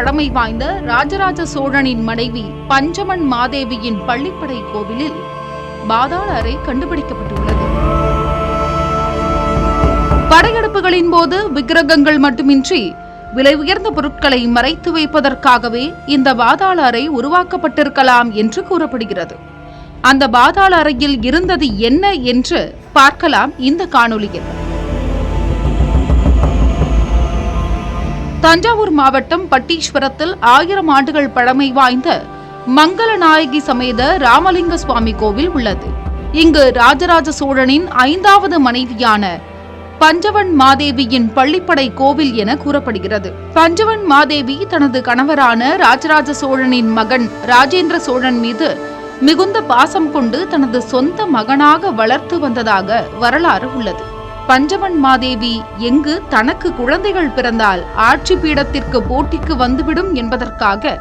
பழமை வாய்ந்த ராஜராஜ சோழனின் மனைவி பஞ்சமன் மாதேவியின் பள்ளிப்படை கோவிலில் பாதாள அறை கண்டுபிடிக்கப்பட்டுள்ளது. படையெடுப்புகளின் போது விக்கிரகங்கள் மட்டுமின்றி விலை உயர்ந்த பொருட்களை மறைத்து வைப்பதற்காகவே இந்த பாதாள அறை உருவாக்கப்பட்டிருக்கலாம் என்று கூறப்படுகிறது. அந்த பாதாள அறையில் இருந்தது என்ன என்று பார்க்கலாம் இந்த காணொளியில். தஞ்சாவூர் மாவட்டம் பட்டீஸ்வரத்தில் 1000 ஆண்டுகள் பழமை வாய்ந்த மங்களநாயகி சமேத ராமலிங்க சுவாமி கோவில் உள்ளது. இங்கு ராஜராஜ சோழனின் 5வது மனைவியான பஞ்சவன் மாதேவியின் பள்ளிப்படை கோவில் என கூறப்படுகிறது. பஞ்சவன் மாதேவி தனது கணவரான ராஜராஜ சோழனின் மகன் ராஜேந்திர சோழன் மீது மிகுந்த பாசம் கொண்டு தனது சொந்த மகனாக வளர்த்து வந்ததாக வரலாறு உள்ளது. பஞ்சவன் மாதேவி எங்கு தனக்கு குழந்தைகள் பிறந்தால் ஆட்சி பீடத்திற்கு போட்டிக்கு வந்துவிடும் என்பதற்காக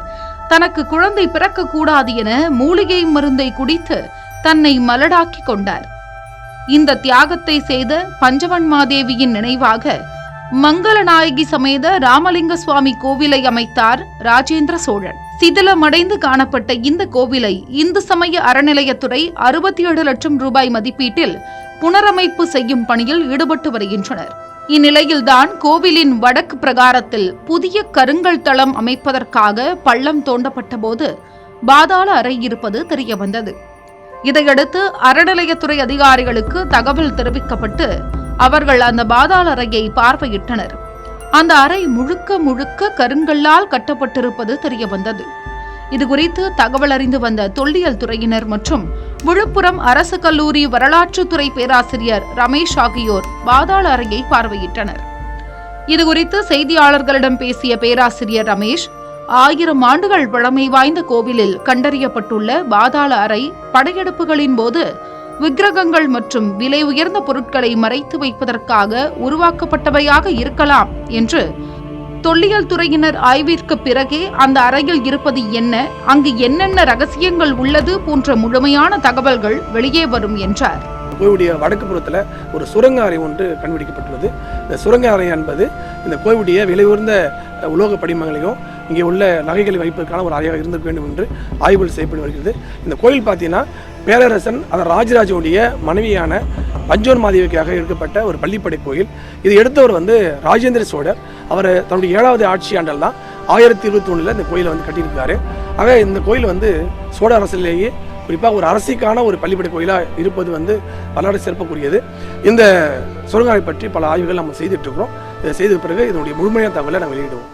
தனக்கு குழந்தை பிறக்கக்கூடாது என மூலிகை மருந்தை குடித்து தன்னை மலடாக்கி கொண்டார். இந்த தியாகத்தை செய்த பஞ்சவன் மாதேவியின் நினைவாக மங்களநாயகி சமேத ராமலிங்க சுவாமி கோவிலை அமைத்தார் ராஜேந்திர சோழன். சிதிலமடைந்து காணப்பட்ட இந்த கோவிலை இந்து சமய அறநிலையத்துறை 67 லட்சம் ரூபாய் மதிப்பீட்டில் புனரமைப்பு செய்யும் பணியில் ஈடுபட்டு வருகின்றனர். இந்நிலையில்தான் கோவிலின் வடக்கு பிரகாரத்தில் புதிய கருங்கல் தளம் அமைப்பதற்காக பள்ளம் தோண்டப்பட்ட போது பாதாள அறை இருப்பது தெரியவந்தது. இதையடுத்து அறநிலையத்துறை அதிகாரிகளுக்கு தகவல் தெரிவிக்கப்பட்டு அவர்கள் அந்த பாதாள அறையை பார்வையிட்டனர். அந்த அறை முழுக்க கருங்கல்லால் கட்டப்பட்டிருப்பது தெரியவந்தது. இதுகுறித்து தகவல் அறிந்து வந்த தொல்லியல் துறையினர் மற்றும் விழுப்புரம் அரசு கல்லூரி வரலாற்றுத்துறை பேராசிரியர் ரமேஷ் ஆகியோர் பாதாள அறையை பார்வையிட்டனர். இதுகுறித்து செய்தியாளர்களிடம் பேசிய பேராசிரியர் ரமேஷ், 1000 ஆண்டுகள் பழமை வாய்ந்த கோவிலில் கண்டறியப்பட்டுள்ள பாதாள அறை படையெடுப்புகளின் போது விக்கிரகங்கள் மற்றும் விலை உயர்ந்த பொருட்களை மறைத்து வைப்பதற்காக உருவாக்கப்பட்டவையாக இருக்கலாம் என்று, தொல்லியல் துறையினர் ஆய்விற்கு பிறகே அந்த அறையில் இருப்பது என்ன, அங்கு என்னென்ன ரகசியங்கள் உள்ளது போன்ற முழுமையான தகவல்கள் வெளியே வரும் என்றார். கோவிலுடைய வடக்கு புறத்தில் ஒரு சுரங்க அறை ஒன்று கண்டுபிடிக்கப்பட்டுள்ளது. இந்த சுரங்க அறை என்பது இந்த கோவிலுடைய விலை உயர்ந்த உலோக படிமங்களையும் இங்கே உள்ள நகைகளை வைப்பதற்கான ஒரு அறையாக இருந்திருக்க வேண்டும் என்று ஆய்வுகள் செய்யப்பட்டு வருகிறது. இந்த கோயில் பார்த்தீங்கன்னா பேரரசன் அதன் ராஜராஜனுடைய மனைவியான பஞ்சவன் மாதேவிக்காக எடுக்கப்பட்ட ஒரு பள்ளிப்படை கோயில். இது எடுத்தவர் ராஜேந்திர சோழர். அவர் தன்னுடைய 7வது ஆட்சி ஆண்டில் தான் 1021 இந்த கோயிலை கட்டியிருக்காரு. ஆக இந்த கோயில் சோழ அரசிலேயே குறிப்பாக ஒரு அரசிக்கான ஒரு பள்ளிப்படை கோயிலாக இருப்பது வரலாறு சிறப்புக்குரியது. இந்த சுரங்காவை பற்றி பல ஆய்வுகள் நம்ம செய்துட்டு இருக்கிறோம். இதை செய்த பிறகு இதனுடைய முழுமையான தகவலை நாங்கள் வெளியிடுவோம்.